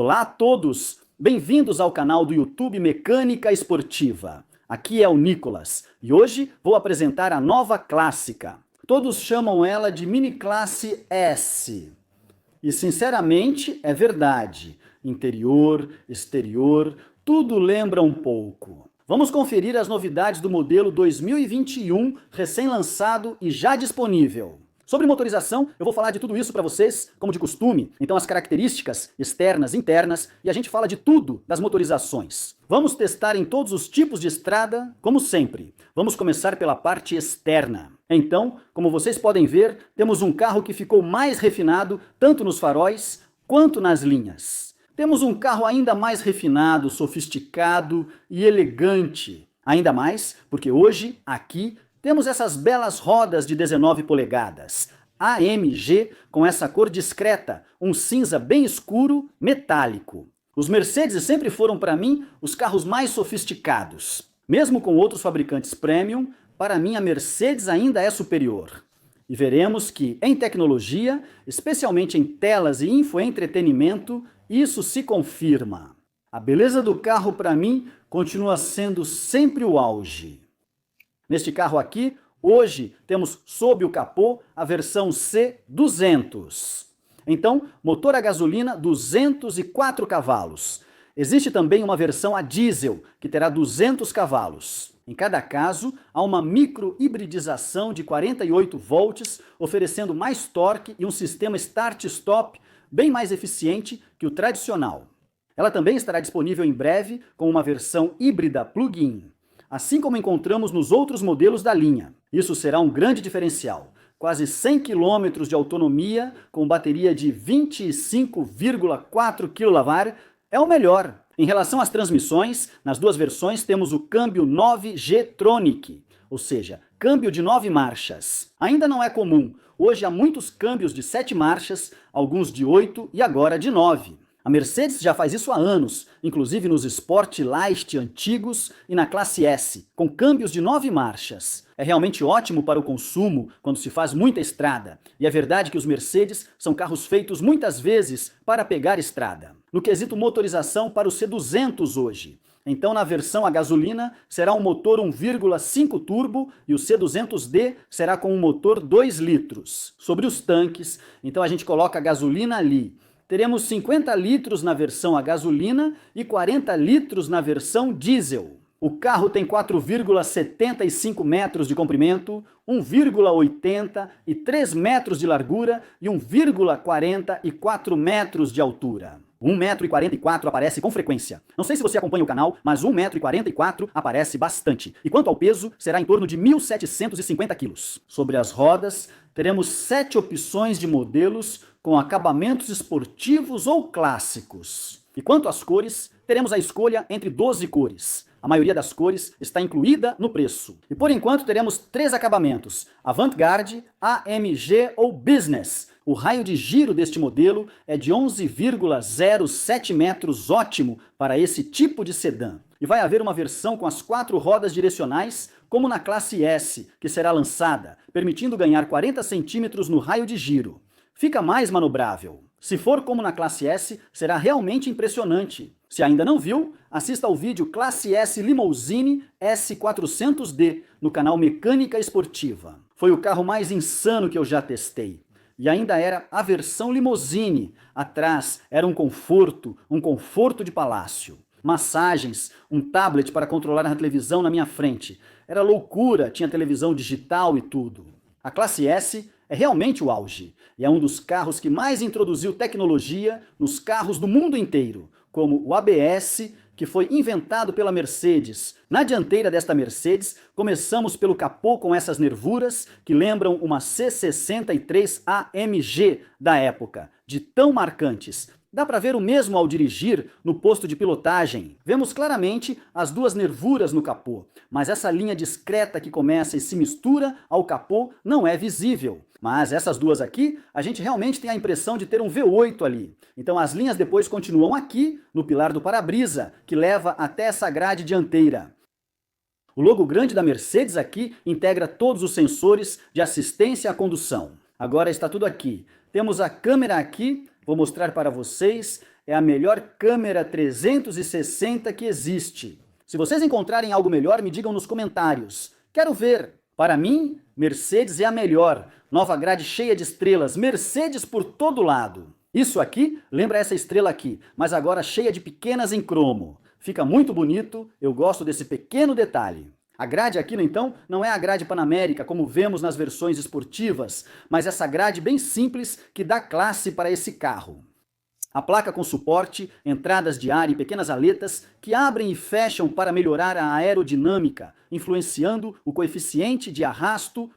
Olá a todos, bem-vindos ao canal do YouTube Mecânica Esportiva. Aqui é o Nicolas e hoje vou apresentar a nova clássica. Todos chamam ela de Mini Classe S. E sinceramente é verdade. Interior, exterior, tudo lembra um pouco. Vamos conferir as novidades do modelo 2021, recém-lançado e já disponível. Sobre motorização, eu vou falar de tudo isso para vocês, como de costume, então as características externas, internas, e a gente fala de tudo das motorizações. Vamos testar em todos os tipos de estrada, como sempre. Vamos começar pela parte externa. Então, como vocês podem ver, temos um carro que ficou mais refinado, tanto nos faróis quanto nas linhas. Temos um carro ainda mais refinado, sofisticado e elegante. Ainda mais porque hoje, aqui, temos essas belas rodas de 19 polegadas, AMG, com essa cor discreta, um cinza bem escuro, metálico. Os Mercedes sempre foram para mim os carros mais sofisticados. Mesmo com outros fabricantes premium, para mim a Mercedes ainda é superior. E veremos que, em tecnologia, especialmente em telas e infoentretenimento, isso se confirma. A beleza do carro, para mim, continua sendo sempre o auge. Neste carro aqui, hoje temos sob o capô a versão C200. Então, motor a gasolina 204 cavalos. Existe também uma versão a diesel, que terá 200 cavalos. Em cada caso, há uma micro-hibridização de 48 volts, oferecendo mais torque e um sistema start-stop bem mais eficiente que o tradicional. Ela também estará disponível em breve com uma versão híbrida plug-in, assim como encontramos nos outros modelos da linha. Isso será um grande diferencial. Quase 100 km de autonomia com bateria de 25,4 kW é o melhor. Em relação às transmissões, nas duas versões temos o câmbio 9G-Tronic, ou seja, câmbio de 9 marchas. Ainda não é comum. Hoje há muitos câmbios de 7 marchas, alguns de 8 e agora de 9. A Mercedes já faz isso há anos, inclusive nos Sport Light antigos e na classe S, com câmbios de 9 marchas. É realmente ótimo para o consumo quando se faz muita estrada. E é verdade que os Mercedes são carros feitos muitas vezes para pegar estrada. No quesito motorização para o C200 hoje. Então, na versão a gasolina, será um motor 1,5 turbo e o C200D será com um motor 2 litros. Sobre os tanques, então a gente coloca a gasolina ali. Teremos 50 litros na versão a gasolina e 40 litros na versão diesel. O carro tem 4,75 metros de comprimento, 1,80 e 3 metros de largura e 1,44 metros de altura. 1,44 m aparece com frequência. Não sei se você acompanha o canal, mas 1,44 m aparece bastante. E quanto ao peso, será em torno de 1.750 kg. Sobre as rodas, teremos 7 opções de modelos com acabamentos esportivos ou clássicos. E quanto às cores, teremos a escolha entre 12 cores. A maioria das cores está incluída no preço. E por enquanto teremos 3 acabamentos: Avant-Garde, AMG ou Business. O raio de giro deste modelo é de 11,07 metros, ótimo para esse tipo de sedã. E vai haver uma versão com as 4 rodas direcionais, como na classe S, que será lançada, permitindo ganhar 40 centímetros no raio de giro. Fica mais manobrável. Se for como na classe S, será realmente impressionante. Se ainda não viu, assista ao vídeo Classe S Limousine S400D no canal Mecânica Esportiva. Foi o carro mais insano que eu já testei. E ainda era a versão limousine. Atrás era um conforto de palácio. Massagens, um tablet para controlar a televisão na minha frente. Era loucura, tinha televisão digital e tudo. A classe S é realmente o auge, e é um dos carros que mais introduziu tecnologia nos carros do mundo inteiro, como o ABS, que foi inventado pela Mercedes. Na dianteira desta Mercedes, começamos pelo capô com essas nervuras que lembram uma C63 AMG da época, de tão marcantes. Dá para ver o mesmo ao dirigir no posto de pilotagem. Vemos claramente as duas nervuras no capô, mas essa linha discreta que começa e se mistura ao capô não é visível. Mas essas duas aqui, a gente realmente tem a impressão de ter um V8 ali. Então as linhas depois continuam aqui, no pilar do para-brisa, que leva até essa grade dianteira. O logo grande da Mercedes aqui integra todos os sensores de assistência à condução. Agora está tudo aqui. Temos a câmera aqui, vou mostrar para vocês. é a melhor câmera 360 que existe. Se vocês encontrarem algo melhor, me digam nos comentários. Quero ver. Para mim, Mercedes é a melhor. Nova grade cheia de estrelas, Mercedes por todo lado. Isso aqui lembra essa estrela aqui, mas agora cheia de pequenas em cromo. Fica muito bonito, eu gosto desse pequeno detalhe. A grade aqui, então, não é a grade Panamérica, como vemos nas versões esportivas, mas essa grade bem simples que dá classe para esse carro. A placa com suporte, entradas de ar e pequenas aletas que abrem e fecham para melhorar a aerodinâmica, influenciando o coeficiente de arrasto.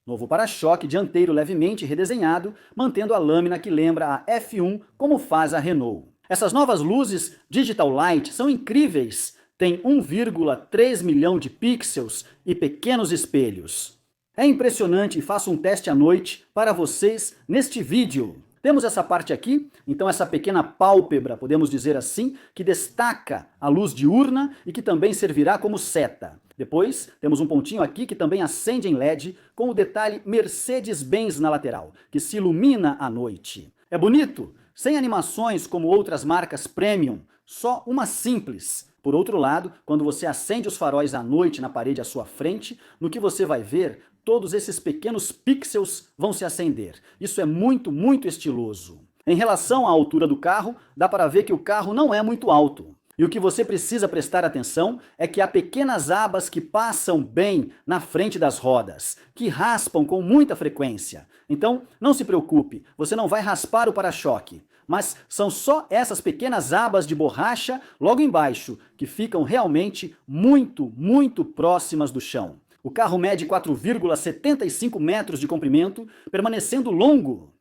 Novo para-choque dianteiro levemente redesenhado, mantendo a lâmina que lembra a F1 como faz a Renault. Essas novas luzes Digital Light são incríveis, tem 1,3 milhão de pixels e pequenos espelhos. É impressionante e faço um teste à noite para vocês neste vídeo. Temos essa parte aqui, então essa pequena pálpebra, podemos dizer assim, que destaca a luz diurna e que também servirá como seta. Depois, temos um pontinho aqui que também acende em LED, com o detalhe Mercedes-Benz na lateral, que se ilumina à noite. É bonito? Sem animações como outras marcas premium, só uma simples. Por outro lado, quando você acende os faróis à noite na parede à sua frente, no que você vai ver, todos esses pequenos pixels vão se acender. Isso é muito, muito estiloso. Em relação à altura do carro, dá para ver que o carro não é muito alto. E o que você precisa prestar atenção é que há pequenas abas que passam bem na frente das rodas, que raspam com muita frequência. Então, não se preocupe, você não vai raspar o para-choque. Mas são só essas pequenas abas de borracha logo embaixo, que ficam realmente muito, muito próximas do chão. O carro mede 4,75 metros de comprimento, permanecendo longo.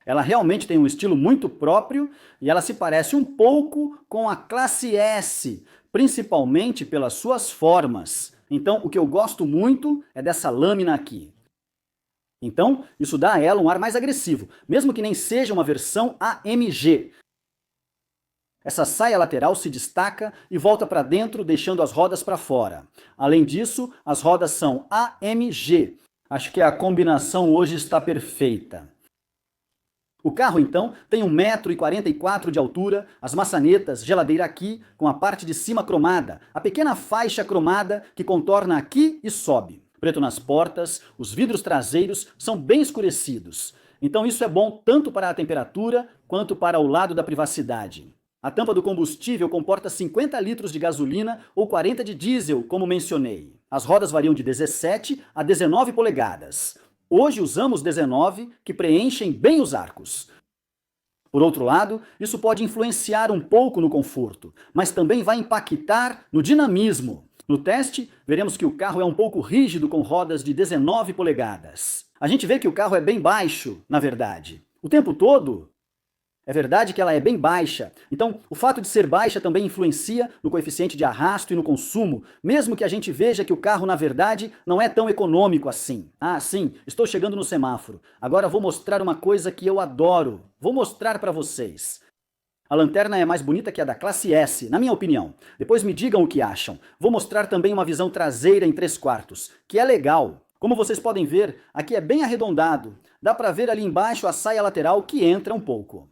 Ela realmente tem um estilo muito próprio e ela se parece um pouco com a classe S, principalmente pelas suas formas. Então, o que eu gosto muito é dessa lâmina aqui. Então, isso dá a ela um ar mais agressivo, mesmo que nem seja uma versão AMG. Essa saia lateral se destaca e volta para dentro, deixando as rodas para fora. Além disso, as rodas são AMG. Acho que a combinação hoje está perfeita. O carro, então, tem 1,44 m de altura, as maçanetas, geladeira aqui, com a parte de cima cromada, a pequena faixa cromada que contorna aqui e sobe. Preto nas portas, os vidros traseiros são bem escurecidos. Então isso é bom tanto para a temperatura quanto para o lado da privacidade. A tampa do combustível comporta 50 litros de gasolina ou 40 de diesel, como mencionei. As rodas variam de 17 a 19 polegadas. Hoje usamos 19, que preenchem bem os arcos. Por outro lado, isso pode influenciar um pouco no conforto, mas também vai impactar no dinamismo. No teste, veremos que o carro é um pouco rígido com rodas de 19 polegadas. A gente vê que o carro é bem baixo, na verdade. O tempo todo, é verdade que ela é bem baixa. Então, o fato de ser baixa também influencia no coeficiente de arrasto e no consumo, mesmo que a gente veja que o carro, na verdade, não é tão econômico assim. Ah, sim, estou chegando no semáforo. Agora vou mostrar uma coisa que eu adoro. Vou mostrar para vocês. A lanterna é mais bonita que a da classe S, na minha opinião. Depois me digam o que acham. Vou mostrar também uma visão traseira em 3/4, que é legal. Como vocês podem ver, aqui é bem arredondado. Dá para ver ali embaixo a saia lateral que entra um pouco.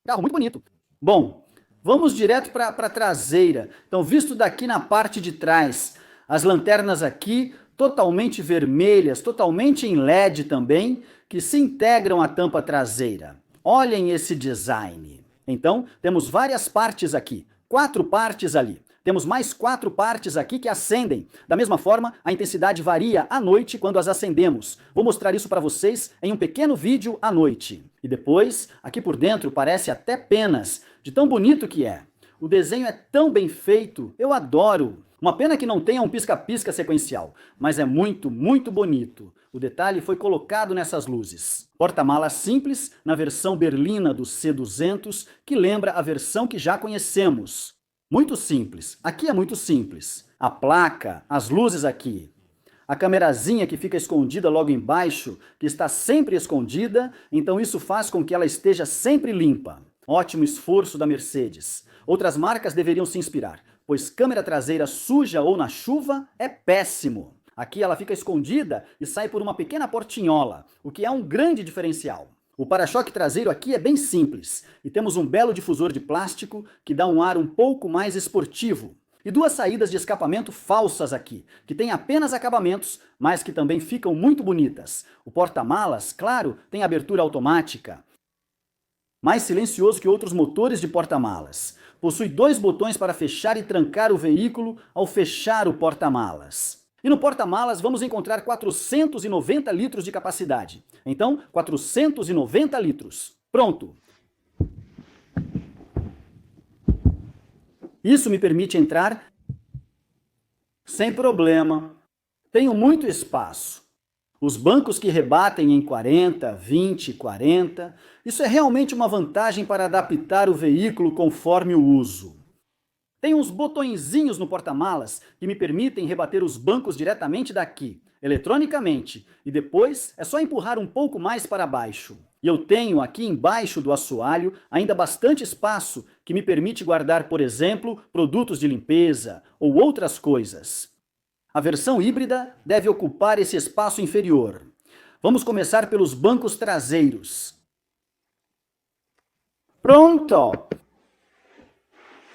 Carro muito bonito. Bom, vamos direto para a traseira. Então, visto daqui na parte de trás, as lanternas aqui totalmente vermelhas, totalmente em LED também, que se integram à tampa traseira. Olhem esse design. Então, temos várias partes aqui, 4 partes ali. Temos mais 4 partes aqui que acendem. Da mesma forma, a intensidade varia à noite quando as acendemos. Vou mostrar isso para vocês em um pequeno vídeo à noite. E depois, aqui por dentro parece até penas, de tão bonito que é. O desenho é tão bem feito, eu adoro. Uma pena que não tenha um pisca-pisca sequencial, mas é muito, muito bonito. O detalhe foi colocado nessas luzes. Porta-malas simples, na versão berlina do C200, que lembra a versão que já conhecemos. Muito simples. Aqui é muito simples. A placa, as luzes aqui. A camerazinha que fica escondida logo embaixo, que está sempre escondida, então isso faz com que ela esteja sempre limpa. Ótimo esforço da Mercedes. Outras marcas deveriam se inspirar, pois câmera traseira suja ou na chuva é péssimo. Aqui ela fica escondida e sai por uma pequena portinhola, o que é um grande diferencial. O para-choque traseiro aqui é bem simples, e temos um belo difusor de plástico que dá um ar um pouco mais esportivo. E duas saídas de escapamento falsas aqui, que têm apenas acabamentos, mas que também ficam muito bonitas. O porta-malas, claro, tem abertura automática, mais silencioso que outros motores de porta-malas. Possui dois botões para fechar e trancar o veículo ao fechar o porta-malas. E no porta-malas vamos encontrar 490 litros de capacidade. Então, 490 litros. Pronto! Isso me permite entrar sem problema. Tenho muito espaço. Os bancos que rebatem em 40, 20, 40, isso é realmente uma vantagem para adaptar o veículo conforme o uso. Tem uns botõezinhos no porta-malas que me permitem rebater os bancos diretamente daqui, eletronicamente, e depois é só empurrar um pouco mais para baixo. E eu tenho aqui embaixo do assoalho ainda bastante espaço que me permite guardar, por exemplo, produtos de limpeza ou outras coisas. A versão híbrida deve ocupar esse espaço inferior. Vamos começar pelos bancos traseiros. Pronto!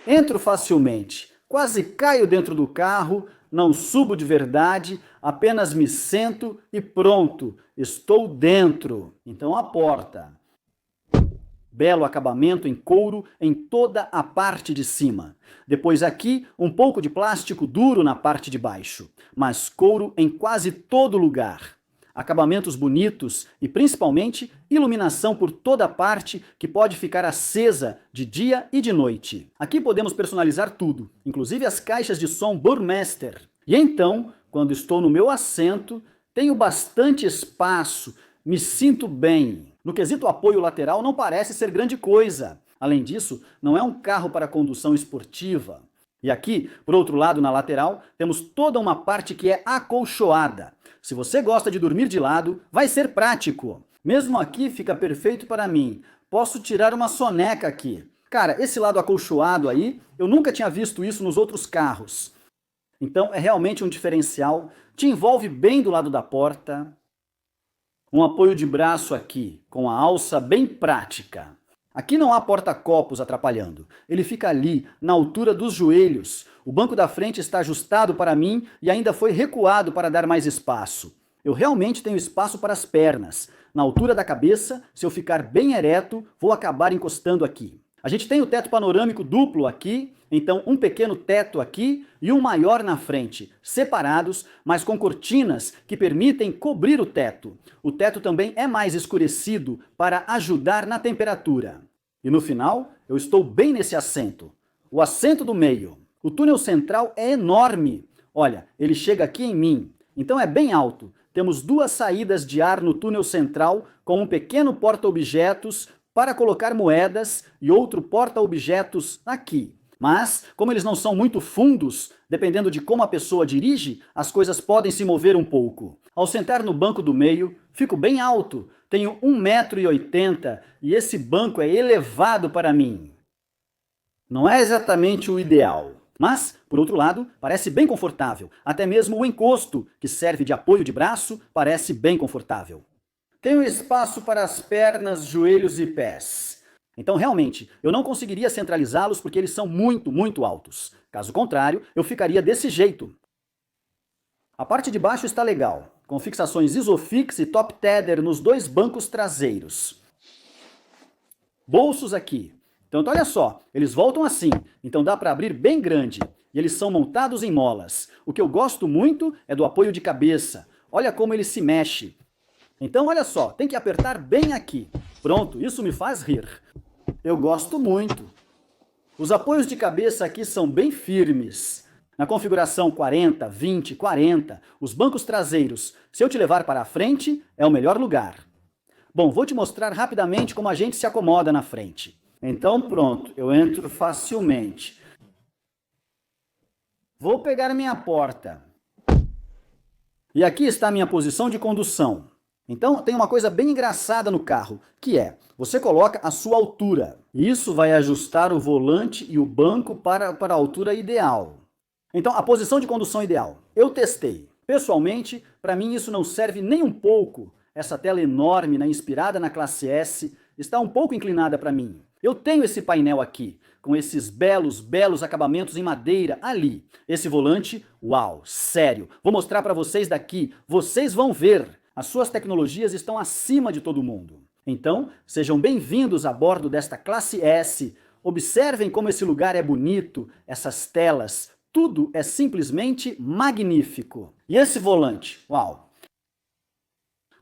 Entro facilmente, quase caio dentro do carro, não subo de verdade, apenas me sento e pronto, estou dentro. Então a porta. Belo acabamento em couro em toda a parte de cima. Depois aqui, um pouco de plástico duro na parte de baixo, mas couro em quase todo lugar. Acabamentos bonitos e, principalmente, iluminação por toda parte que pode ficar acesa de dia e de noite. Aqui podemos personalizar tudo, inclusive as caixas de som Burmester. E então, quando estou no meu assento, tenho bastante espaço, me sinto bem. No quesito apoio lateral não parece ser grande coisa. Além disso, não é um carro para condução esportiva. E aqui, por outro lado, na lateral, temos toda uma parte que é acolchoada. Se você gosta de dormir de lado, vai ser prático. Mesmo aqui fica perfeito para mim. Posso tirar uma soneca aqui. Cara, esse lado acolchoado aí, eu nunca tinha visto isso nos outros carros. Então é realmente um diferencial. Te envolve bem do lado da porta. Um apoio de braço aqui, com a alça bem prática. Aqui não há porta-copos atrapalhando. Ele fica ali, na altura dos joelhos. O banco da frente está ajustado para mim e ainda foi recuado para dar mais espaço. Eu realmente tenho espaço para as pernas. Na altura da cabeça, se eu ficar bem ereto, vou acabar encostando aqui. A gente tem o teto panorâmico duplo aqui, então um pequeno teto aqui e um maior na frente, separados, mas com cortinas que permitem cobrir o teto. O teto também é mais escurecido para ajudar na temperatura. E no final, eu estou bem nesse assento, o assento do meio. O túnel central é enorme. Olha, ele chega aqui em mim, então é bem alto. Temos duas saídas de ar no túnel central com um pequeno porta-objetos para colocar moedas e outro porta-objetos aqui. Mas, como eles não são muito fundos, dependendo de como a pessoa dirige, as coisas podem se mover um pouco. Ao sentar no banco do meio, fico bem alto, tenho 1,80 m e esse banco é elevado para mim. Não é exatamente o ideal, mas, por outro lado, parece bem confortável. Até mesmo o encosto, que serve de apoio de braço, parece bem confortável. Tenho espaço para as pernas, joelhos e pés. Então, realmente, eu não conseguiria centralizá-los porque eles são muito altos. Caso contrário, eu ficaria desse jeito. A parte de baixo está legal, com fixações Isofix e Top Tether nos dois bancos traseiros. Bolsos aqui. Então, olha só, eles voltam assim, então dá para abrir bem grande. E eles são montados em molas. O que eu gosto muito é do apoio de cabeça. Olha como ele se mexe. Então, olha só, tem que apertar bem aqui. Pronto, isso me faz rir. Eu gosto muito. Os apoios de cabeça aqui são bem firmes. Na configuração 40, 20, 40, os bancos traseiros, se eu te levar para a frente, é o melhor lugar. Bom, vou te mostrar rapidamente como a gente se acomoda na frente. Então, pronto, eu entro facilmente. Vou pegar minha porta. E aqui está a minha posição de condução. Então, tem uma coisa bem engraçada no carro, que é, você coloca a sua altura. Isso vai ajustar o volante e o banco para a altura ideal. Então, a posição de condução ideal. Eu testei. Pessoalmente, para mim isso não serve nem um pouco. essa tela enorme, né, inspirada na classe S, está um pouco inclinada para mim. Eu tenho esse painel aqui, com esses belos acabamentos em madeira ali. Esse volante, uau, sério. Vou mostrar para vocês daqui, vocês vão ver. As suas tecnologias estão acima de todo mundo. Então, sejam bem-vindos a bordo desta classe S. Observem como esse lugar é bonito, essas telas, tudo é simplesmente magnífico. E esse volante, uau!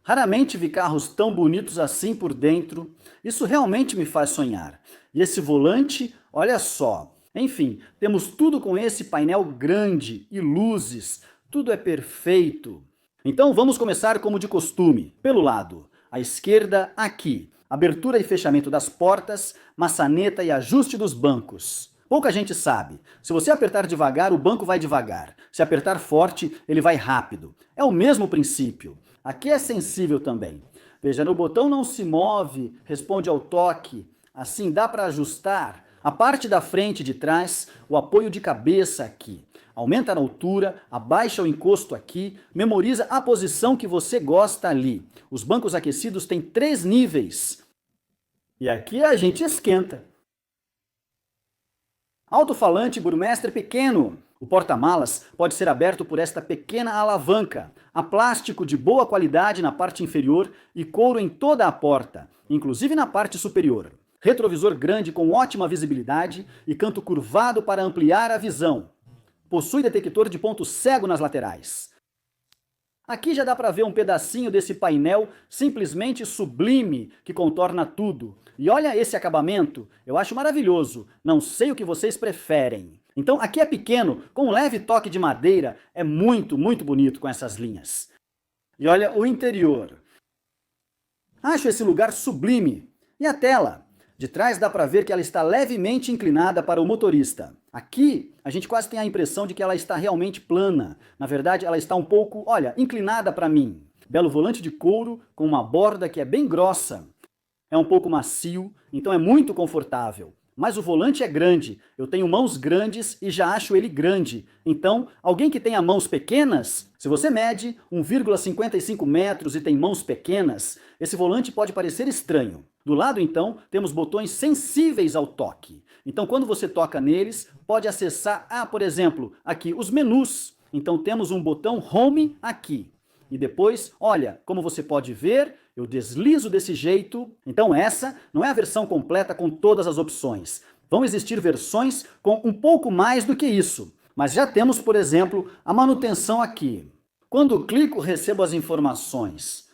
Raramente vi carros tão bonitos assim por dentro, isso realmente me faz sonhar. E esse volante, olha só. Enfim, temos tudo com esse painel grande e luzes, tudo é perfeito. Então vamos começar como de costume, pelo lado. À esquerda, aqui, abertura e fechamento das portas, maçaneta e ajuste dos bancos. Pouca gente sabe, se você apertar devagar, o banco vai devagar. Se apertar forte, ele vai rápido. É o mesmo princípio. Aqui é sensível também. Veja, no botão não se move, responde ao toque. Assim dá para ajustar. A parte da frente e de trás, o apoio de cabeça aqui. Aumenta a altura, abaixa o encosto aqui, memoriza a posição que você gosta ali. Os bancos aquecidos têm 3 níveis. E aqui a gente esquenta. Alto-falante Burmestre pequeno. O porta-malas pode ser aberto por esta pequena alavanca. Há plástico de boa qualidade na parte inferior e couro em toda a porta, inclusive na parte superior. Retrovisor grande com ótima visibilidade e canto curvado para ampliar a visão. Possui detector de ponto cego nas laterais. Aqui já dá para ver um pedacinho desse painel simplesmente sublime que contorna tudo. E olha esse acabamento, eu acho maravilhoso, não sei o que vocês preferem. Então aqui é pequeno, com um leve toque de madeira, é muito bonito com essas linhas. E olha o interior. Acho esse lugar sublime. E a tela? De trás dá para ver que ela está levemente inclinada para o motorista. Aqui, a gente quase tem a impressão de que ela está realmente plana. Na verdade, ela está um pouco, olha, inclinada para mim. Belo volante de couro com uma borda que é bem grossa. É um pouco macio, então é muito confortável. Mas o volante é grande, eu tenho mãos grandes e já acho ele grande. Então, alguém que tenha mãos pequenas, se você mede 1,55 metros e tem mãos pequenas, esse volante pode parecer estranho. Do lado, então, temos botões sensíveis ao toque. Então, quando você toca neles, pode acessar, por exemplo, aqui os menus. Então, temos um botão Home aqui. E depois, olha, como você pode ver, eu deslizo desse jeito. Então essa não é a versão completa com todas as opções. Vão existir versões com um pouco mais do que isso. Mas já temos, por exemplo, a manutenção aqui. Quando clico, recebo as informações.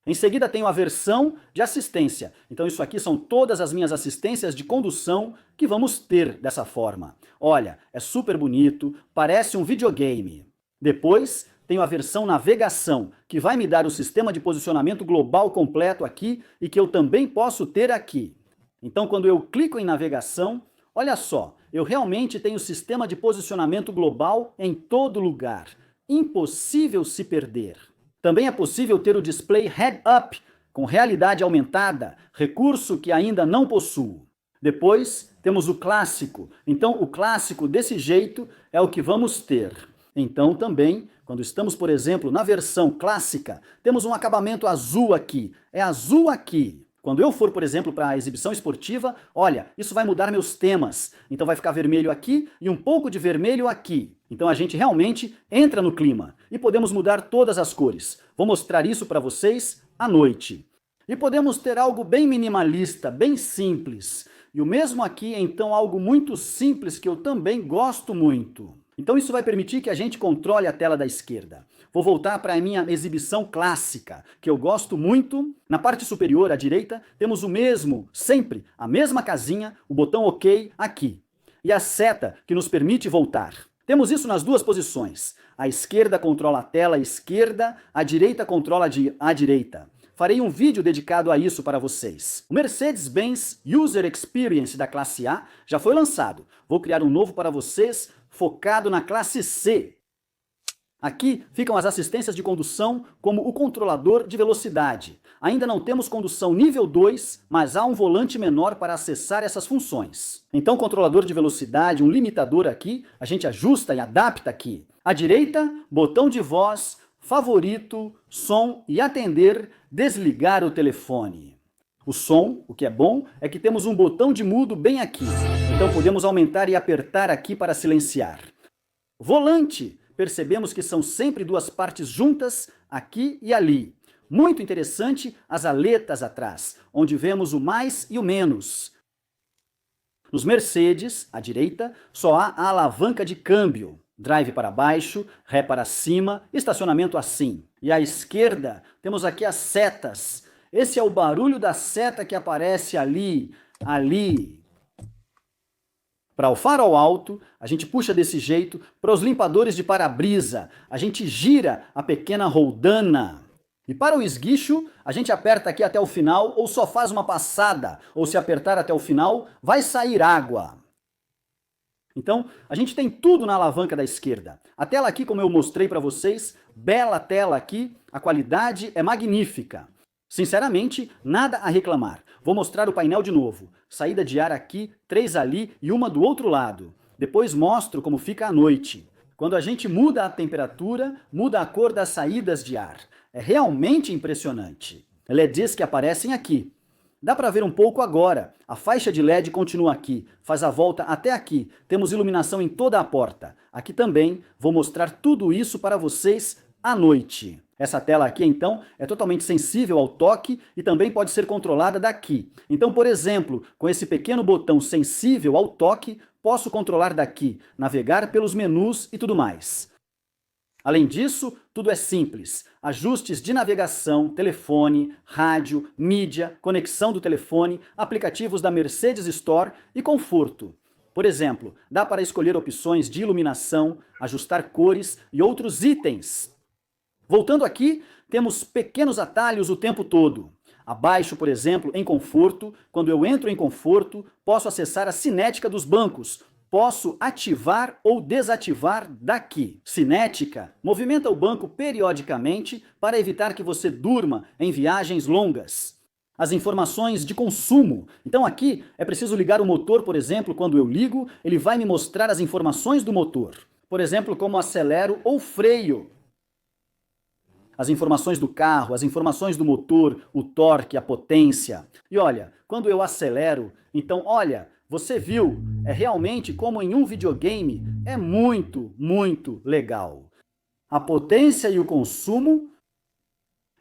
Em seguida tenho a versão de assistência. Então isso aqui são todas as minhas assistências de condução que vamos ter dessa forma. Olha, é super bonito, parece um videogame. Depois tenho a versão navegação, que vai me dar o sistema de posicionamento global completo aqui e que eu também posso ter aqui. Então quando eu clico em navegação, olha só, eu realmente tenho o sistema de posicionamento global em todo lugar. Impossível se perder. Também é possível ter o display head-up, com realidade aumentada, recurso que ainda não possuo. Depois temos o clássico. Então o clássico desse jeito é o que vamos ter. Então também, quando estamos, por exemplo, na versão clássica, temos um acabamento azul aqui. É azul aqui. Quando eu for, por exemplo, para a exibição esportiva, olha, isso vai mudar meus temas. Então vai ficar vermelho aqui e um pouco de vermelho aqui. Então a gente realmente entra no clima. E podemos mudar todas as cores. Vou mostrar isso para vocês à noite. E podemos ter algo bem minimalista, bem simples. E o mesmo aqui, então, algo muito simples que eu também gosto muito. Então isso vai permitir que a gente controle a tela da esquerda. Vou voltar para a minha exibição clássica, que eu gosto muito. Na parte superior, à direita, temos o mesmo, sempre, a mesma casinha, o botão OK aqui. E a seta que nos permite voltar. Temos isso nas duas posições. A esquerda controla a tela esquerda, a direita controla a direita. Farei um vídeo dedicado a isso para vocês. O Mercedes-Benz User Experience da classe A já foi lançado. Vou criar um novo para vocês, focado na classe C. Aqui ficam as assistências de condução como o controlador de velocidade. Ainda não temos condução nível 2, mas há um volante menor para acessar essas funções. Então, controlador de velocidade, um limitador aqui, a gente ajusta e adapta aqui. À direita, botão de voz, favorito, som e atender, desligar o telefone. O som, o que é bom, é que temos um botão de mudo bem aqui. Então podemos aumentar e apertar aqui para silenciar. Volante, percebemos que são sempre duas partes juntas, aqui e ali. Muito interessante as aletas atrás, onde vemos o mais e o menos. Nos Mercedes, à direita, só há a alavanca de câmbio. Drive para baixo, ré para cima, estacionamento assim. E à esquerda, temos aqui as setas. Esse é o barulho da seta que aparece ali, ali. Para o farol alto, a gente puxa desse jeito. Para os limpadores de para-brisa, a gente gira a pequena roldana. E para o esguicho, a gente aperta aqui até o final ou só faz uma passada, ou se apertar até o final, vai sair água. Então, a gente tem tudo na alavanca da esquerda. A tela aqui, como eu mostrei para vocês, bela tela aqui, a qualidade é magnífica. Sinceramente, nada a reclamar. Vou mostrar o painel de novo. Saída de ar aqui, 3 ali e uma do outro lado. Depois mostro como fica à noite. Quando a gente muda a temperatura, muda a cor das saídas de ar. É realmente impressionante. LEDs que aparecem aqui. Dá para ver um pouco agora. A faixa de LED continua aqui, faz a volta até aqui. Temos iluminação em toda a porta. Aqui também vou mostrar tudo isso para vocês à noite. Essa tela aqui, então, é totalmente sensível ao toque e também pode ser controlada daqui. Então, por exemplo, com esse pequeno botão sensível ao toque, posso controlar daqui, navegar pelos menus e tudo mais. Além disso, tudo é simples. Ajustes de navegação, telefone, rádio, mídia, conexão do telefone, aplicativos da Mercedes Store e conforto. Por exemplo, dá para escolher opções de iluminação, ajustar cores e outros itens. Voltando aqui, temos pequenos atalhos o tempo todo. Abaixo, por exemplo, em conforto, quando eu entro em conforto, posso acessar a cinética dos bancos. Posso ativar ou desativar daqui. Cinética movimenta o banco periodicamente para evitar que você durma em viagens longas. As informações de consumo. Então aqui é preciso ligar o motor, por exemplo, quando eu ligo, ele vai me mostrar as informações do motor. Por exemplo, como acelero ou freio. As informações do carro, as informações do motor, o torque, a potência. E olha, quando eu acelero, então olha, você viu, é realmente como em um videogame, é muito, muito legal. A potência e o consumo.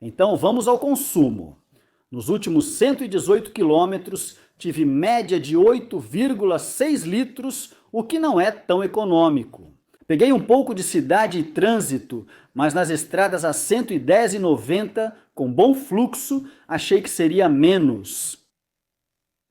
Então vamos ao consumo. Nos últimos 118 quilômetros, tive média de 8,6 litros, o que não é tão econômico. Peguei um pouco de cidade e trânsito, mas nas estradas a 110,90, com bom fluxo, achei que seria menos.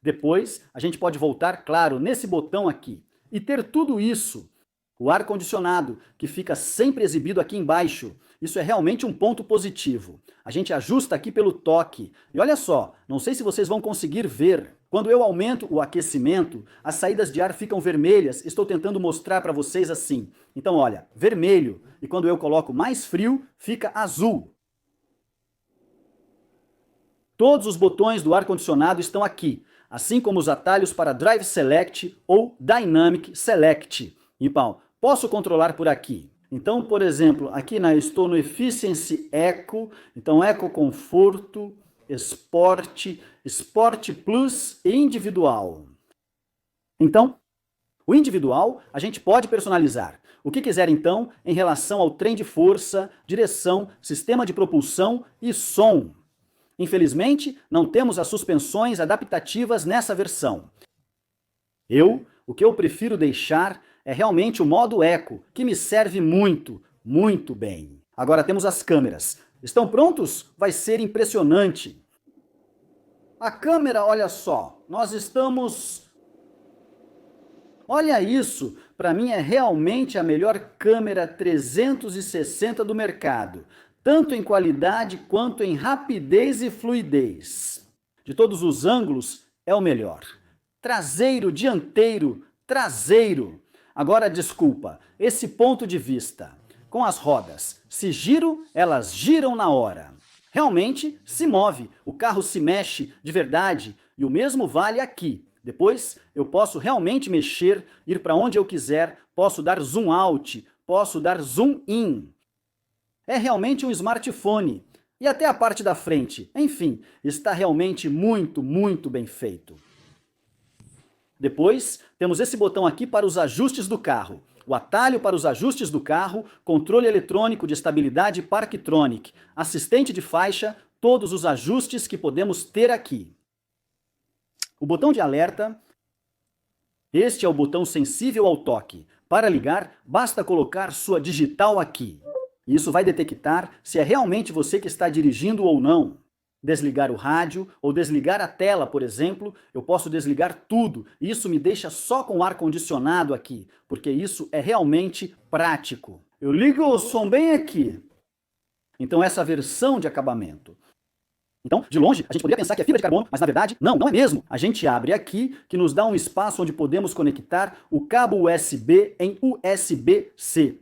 Depois, a gente pode voltar, claro, nesse botão aqui e ter tudo isso. O ar-condicionado, que fica sempre exibido aqui embaixo. Isso é realmente um ponto positivo. A gente ajusta aqui pelo toque. E olha só, não sei se vocês vão conseguir ver. Quando eu aumento o aquecimento, as saídas de ar ficam vermelhas. Estou tentando mostrar para vocês assim. Então olha, vermelho. E quando eu coloco mais frio, fica azul. Todos os botões do ar-condicionado estão aqui, assim como os atalhos para Drive Select ou Dynamic Select. E, Paulo, posso controlar por aqui. Então, por exemplo, aqui estou no Efficiency Eco, então Eco Conforto, Sport, Sport Plus e Individual. Então, o individual a gente pode personalizar. O que quiser então em relação ao trem de força, direção, sistema de propulsão e som. Infelizmente, não temos as suspensões adaptativas nessa versão. O que eu prefiro deixar é realmente o modo Eco, que me serve muito, muito bem. Agora temos as câmeras. Estão prontos? Vai ser impressionante. A câmera, olha só, nós estamos... Olha isso, para mim é realmente a melhor câmera 360 do mercado, tanto em qualidade quanto em rapidez e fluidez. De todos os ângulos, é o melhor. Traseiro, dianteiro, traseiro. Agora, desculpa, esse ponto de vista. Com as rodas, se giro, elas giram na hora. Realmente se move, o carro se mexe de verdade e o mesmo vale aqui. Depois eu posso realmente mexer, ir para onde eu quiser, posso dar zoom out, posso dar zoom in. é realmente um smartphone. E até a parte da frente, enfim, está realmente muito, muito bem feito. Depois, temos esse botão aqui para os ajustes do carro. O atalho para os ajustes do carro, controle eletrônico de estabilidade Parktronic, assistente de faixa, todos os ajustes que podemos ter aqui. O botão de alerta, este é o botão sensível ao toque. Para ligar, basta colocar sua digital aqui. Isso vai detectar se é realmente você que está dirigindo ou não. Desligar o rádio ou desligar a tela, por exemplo, eu posso desligar tudo. Isso me deixa só com o ar-condicionado aqui, porque isso é realmente prático. Eu ligo o som bem aqui. Então essa versão de acabamento. Então, de longe, a gente poderia pensar que é fibra de carbono, mas na verdade, não é mesmo. A gente abre aqui, que nos dá um espaço onde podemos conectar o cabo USB em USB-C.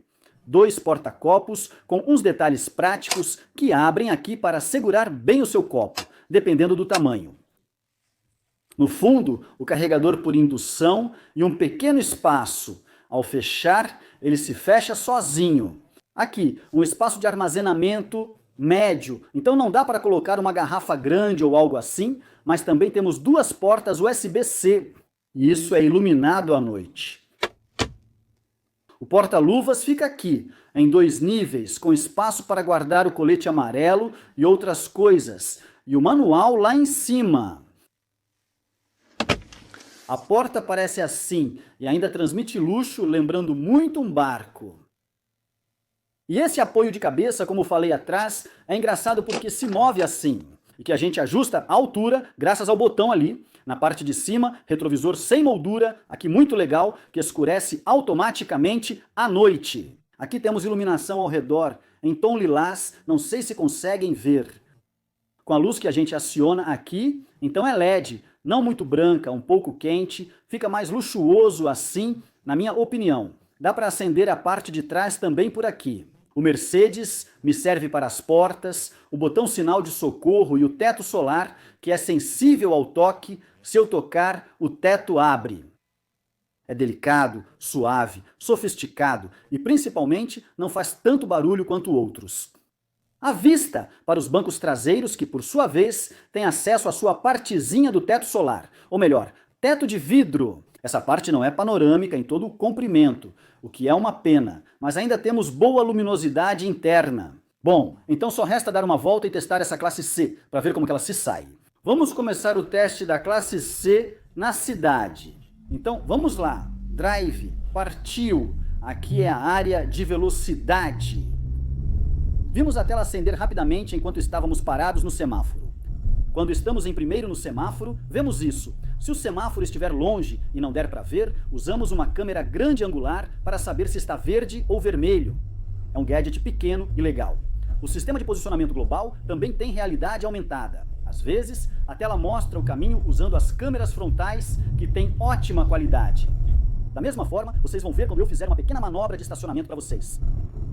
2 porta-copos com uns detalhes práticos que abrem aqui para segurar bem o seu copo, dependendo do tamanho. No fundo, o carregador por indução e um pequeno espaço. Ao fechar, ele se fecha sozinho. Aqui, um espaço de armazenamento médio, então não dá para colocar uma garrafa grande ou algo assim, mas também temos 2 portas USB-C, e isso é iluminado à noite. O porta-luvas fica aqui, em 2 níveis, com espaço para guardar o colete amarelo e outras coisas, e o manual lá em cima. A porta parece assim, e ainda transmite luxo, lembrando muito um barco. E esse apoio de cabeça, como falei atrás, é engraçado porque se move assim, e que a gente ajusta a altura graças ao botão ali. Na parte de cima, retrovisor sem moldura, aqui muito legal, que escurece automaticamente à noite. Aqui temos iluminação ao redor, em tom lilás, não sei se conseguem ver. Com a luz que a gente aciona aqui, então é LED, não muito branca, um pouco quente, fica mais luxuoso assim, na minha opinião. Dá para acender a parte de trás também por aqui. O Mercedes me serve para as portas, o botão sinal de socorro e o teto solar, que é sensível ao toque, se eu tocar, o teto abre. É delicado, suave, sofisticado e principalmente não faz tanto barulho quanto outros. A vista para os bancos traseiros que, por sua vez, têm acesso à sua partezinha do teto solar, ou melhor, teto de vidro. Essa parte não é panorâmica em todo o comprimento, o que é uma pena, mas ainda temos boa luminosidade interna. Bom, então só resta dar uma volta e testar essa classe C, para ver como que ela se sai. Vamos começar o teste da classe C na cidade. Então, vamos lá. Drive, partiu. Aqui é a área de velocidade. Vimos a tela acender rapidamente enquanto estávamos parados no semáforo. Quando estamos em primeiro no semáforo, vemos isso. Se o semáforo estiver longe e não der para ver, usamos uma câmera grande angular para saber se está verde ou vermelho. É um gadget pequeno e legal. O sistema de posicionamento global também tem realidade aumentada. Às vezes, a tela mostra o caminho usando as câmeras frontais, que têm ótima qualidade. Da mesma forma, vocês vão ver quando eu fizer uma pequena manobra de estacionamento para vocês.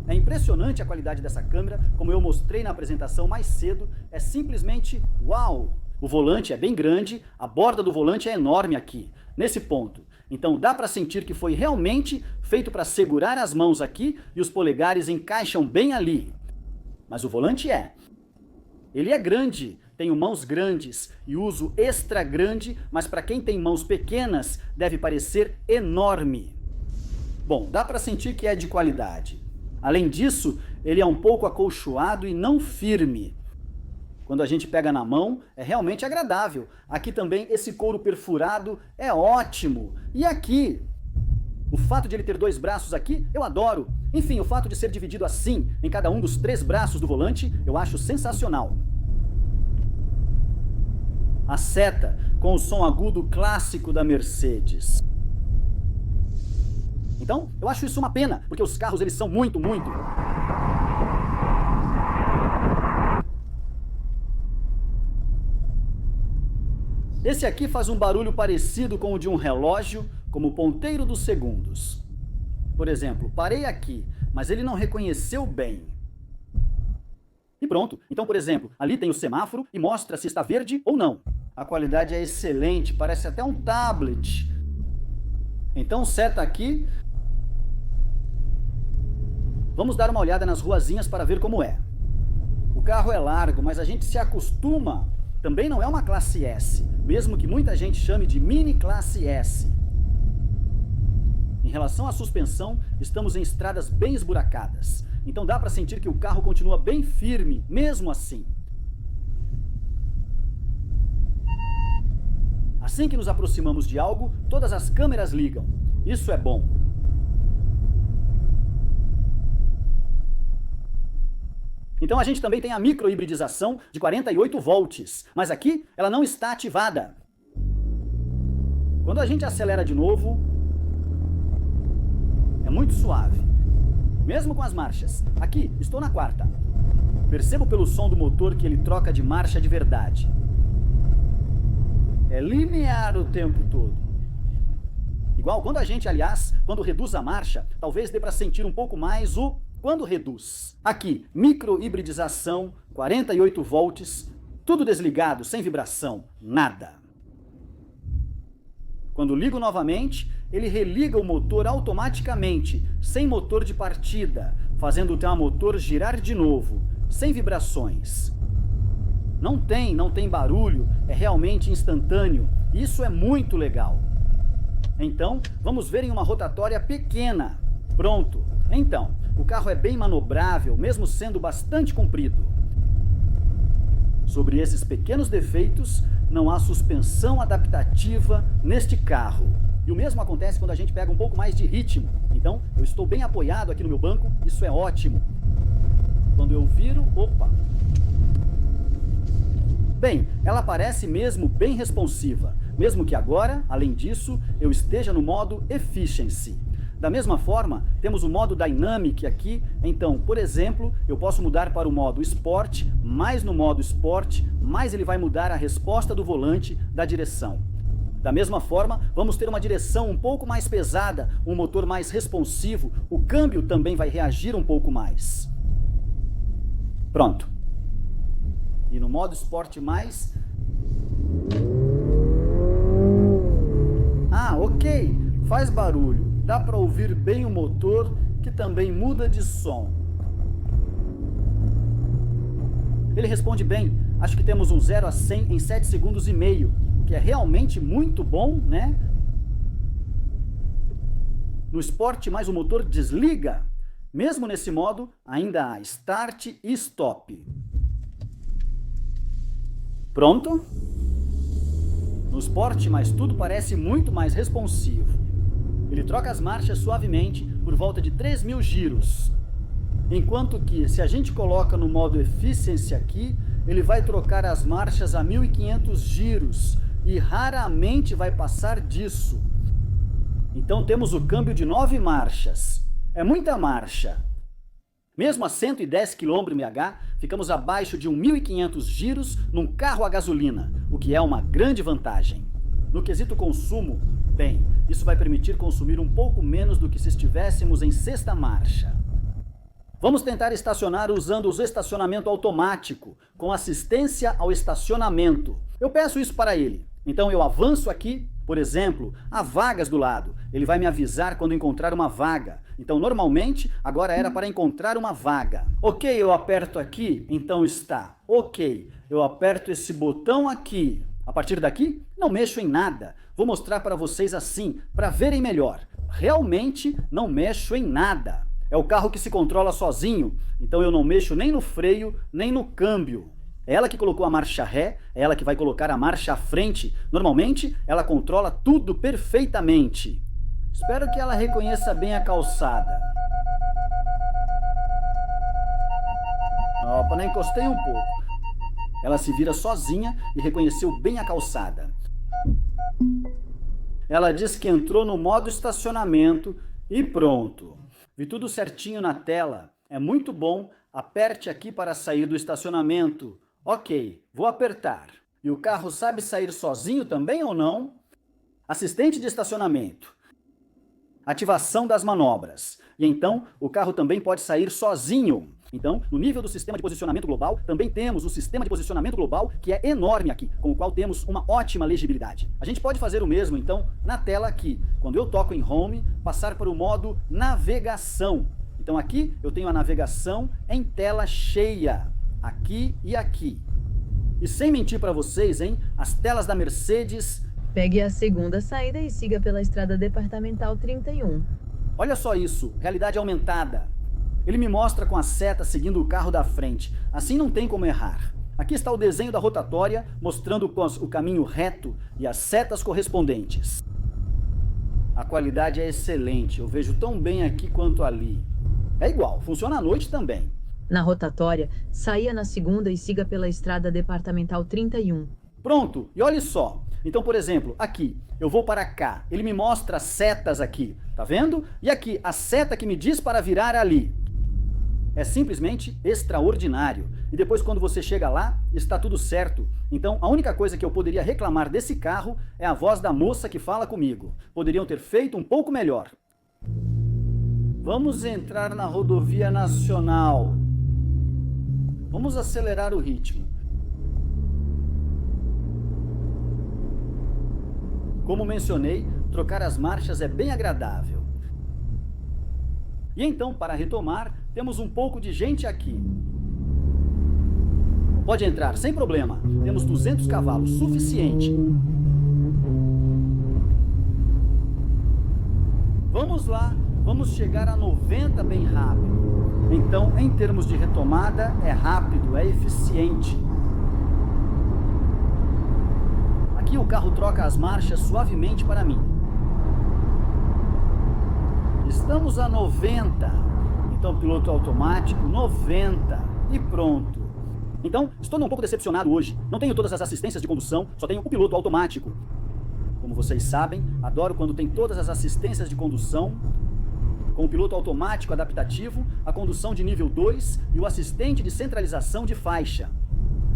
É impressionante a qualidade dessa câmera, como eu mostrei na apresentação mais cedo, é simplesmente uau! O volante é bem grande, a borda do volante é enorme aqui, nesse ponto. Então dá para sentir que foi realmente feito para segurar as mãos aqui e os polegares encaixam bem ali. Mas o volante ele é grande, tenho mãos grandes e uso extra grande, mas para quem tem mãos pequenas deve parecer enorme. Bom, dá para sentir que é de qualidade. Além disso, ele é um pouco acolchoado e não firme. Quando a gente pega na mão, é realmente agradável. Aqui também esse couro perfurado é ótimo. E aqui, o fato de ele ter 2 braços aqui, eu adoro. Enfim, o fato de ser dividido assim, em cada um dos 3 braços do volante, eu acho sensacional. A seta, com o som agudo clássico da Mercedes. Então, eu acho isso uma pena, porque os carros eles são muito. Esse aqui faz um barulho parecido com o de um relógio, como o ponteiro dos segundos. Por exemplo, parei aqui, mas ele não reconheceu bem. E pronto. Então, por exemplo, ali tem o semáforo e mostra se está verde ou não. A qualidade é excelente, parece até um tablet. Então, seta aqui. Vamos dar uma olhada nas ruazinhas para ver como é. O carro é largo, mas a gente se acostuma. Também não é uma classe S, mesmo que muita gente chame de mini classe S. Em relação à suspensão, estamos em estradas bem esburacadas. Então dá para sentir que o carro continua bem firme, mesmo assim. Assim que nos aproximamos de algo, todas as câmeras ligam. Isso é bom. Então a gente também tem a microhibridização de 48 volts, mas aqui ela não está ativada. Quando a gente acelera de novo, é muito suave, mesmo com as marchas. Aqui, estou na quarta. Percebo pelo som do motor que ele troca de marcha de verdade. É linear o tempo todo. Igual quando a gente, aliás, quando reduz a marcha, talvez dê para sentir um pouco mais o quando reduz. Aqui, microhibridização, 48 volts, tudo desligado, sem vibração, nada. Quando ligo novamente, ele religa o motor automaticamente, sem motor de partida, fazendo o motor girar de novo, sem vibrações. Não tem barulho, é realmente instantâneo. Isso é muito legal. Então, vamos ver em uma rotatória pequena. Pronto. Então, o carro é bem manobrável, mesmo sendo bastante comprido. Sobre esses pequenos defeitos, não há suspensão adaptativa neste carro. E o mesmo acontece quando a gente pega um pouco mais de ritmo. Então, eu estou bem apoiado aqui no meu banco, isso é ótimo. Quando eu viro, opa! Bem, ela parece mesmo bem responsiva, mesmo que agora, além disso, eu esteja no modo Efficiency. Da mesma forma, temos o modo Dynamic aqui, então, por exemplo, eu posso mudar para o modo Sport, mais no modo Sport, mais ele vai mudar a resposta do volante da direção. Da mesma forma, vamos ter uma direção um pouco mais pesada, um motor mais responsivo, o câmbio também vai reagir um pouco mais. Pronto. E no modo Sport mais... Ah, ok, faz barulho, dá para ouvir bem o motor, que também muda de som. Ele responde bem, acho que temos um 0 a 100 em 7 segundos e meio, que é realmente muito bom, né? No Sport mais o motor desliga, mesmo nesse modo ainda há Start e Stop. Pronto? No Sport, mas tudo parece muito mais responsivo. Ele troca as marchas suavemente por volta de 3.000 giros. Enquanto que, se a gente coloca no modo Efficiency aqui, ele vai trocar as marchas a 1.500 giros e raramente vai passar disso. Então temos o câmbio de 9 marchas. É muita marcha. Mesmo a 110 km/h, ficamos abaixo de 1.500 giros num carro a gasolina, o que é uma grande vantagem. No quesito consumo, bem, isso vai permitir consumir um pouco menos do que se estivéssemos em sexta marcha. Vamos tentar estacionar usando o estacionamento automático, com assistência ao estacionamento. Eu peço isso para ele. Então eu avanço aqui, por exemplo, há vagas do lado. Ele vai me avisar quando encontrar uma vaga. Então normalmente, agora era para encontrar uma vaga. Ok, eu aperto aqui, então está. Ok, eu aperto esse botão aqui. A partir daqui, não mexo em nada. Vou mostrar para vocês assim, para verem melhor. Realmente não mexo em nada. É o carro que se controla sozinho, então eu não mexo nem no freio, nem no câmbio. É ela que colocou a marcha ré, é ela que vai colocar a marcha à frente. Normalmente, ela controla tudo perfeitamente. Espero que ela reconheça bem a calçada. Opa, nem encostei um pouco. Ela se vira sozinha e reconheceu bem a calçada. Ela diz que entrou no modo estacionamento e pronto. Vi tudo certinho na tela. É muito bom. Aperte aqui para sair do estacionamento. Ok, vou apertar. E o carro sabe sair sozinho também ou não? Assistente de estacionamento. Ativação das manobras. E então, o carro também pode sair sozinho. Então, no nível do sistema de posicionamento global, também temos o sistema de posicionamento global, que é enorme aqui, com o qual temos uma ótima legibilidade. A gente pode fazer o mesmo, então, na tela aqui. Quando eu toco em Home, passar para o modo Navegação. Então aqui eu tenho a navegação em tela cheia, aqui e aqui. E sem mentir para vocês, hein, as telas da Mercedes... Pegue a segunda saída e siga pela estrada departamental 31. Olha só isso, realidade aumentada. Ele me mostra com a seta seguindo o carro da frente, assim não tem como errar. Aqui está o desenho da rotatória, mostrando o caminho reto e as setas correspondentes. A qualidade é excelente, eu vejo tão bem aqui quanto ali. É igual, funciona à noite também. Na rotatória, saia na segunda e siga pela estrada departamental 31. Pronto, e olha só. Então, por exemplo, aqui, eu vou para cá, ele me mostra setas aqui, tá vendo? E aqui, a seta que me diz para virar ali. É simplesmente extraordinário. E depois, quando você chega lá, está tudo certo. Então, a única coisa que eu poderia reclamar desse carro é a voz da moça que fala comigo. Poderiam ter feito um pouco melhor. Vamos entrar na rodovia nacional. Vamos acelerar o ritmo. Como mencionei, trocar as marchas é bem agradável. E então, para retomar, temos um pouco de gente aqui. Pode entrar, sem problema. Temos 200 cavalos, suficiente. Vamos lá, vamos chegar a 90 bem rápido. Então, em termos de retomada, é rápido, é eficiente. Aqui o carro troca as marchas suavemente para mim. Estamos a 90. Então, piloto automático, 90. E pronto. Então, estou um pouco decepcionado hoje. Não tenho todas as assistências de condução, só tenho o piloto automático. Como vocês sabem, adoro quando tem todas as assistências de condução, com o piloto automático adaptativo, a condução de nível 2 e o assistente de centralização de faixa.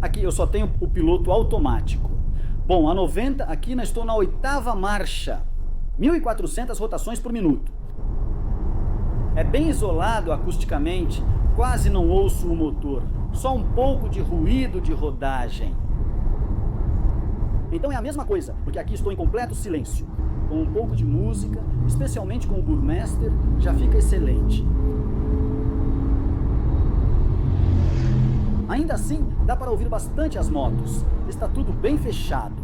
Aqui eu só tenho o piloto automático. Bom, a 90, aqui nós estou na 8ª marcha. 1.400 rotações por minuto. É bem isolado acusticamente, quase não ouço o motor. Só um pouco de ruído de rodagem. Então é a mesma coisa, porque aqui estou em completo silêncio. Com um pouco de música, especialmente com o Burmester, já fica excelente. Ainda assim, dá para ouvir bastante as motos. Está tudo bem fechado.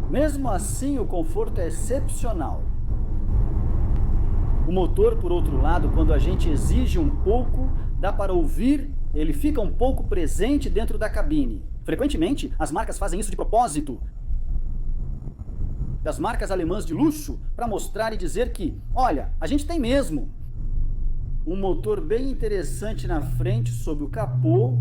Mesmo assim, o conforto é excepcional. O motor, por outro lado, quando a gente exige um pouco, dá para ouvir, ele fica um pouco presente dentro da cabine. Frequentemente, as marcas fazem isso de propósito. Das marcas alemãs de luxo, para mostrar e dizer que, olha, a gente tem mesmo um motor bem interessante na frente, sob o capô.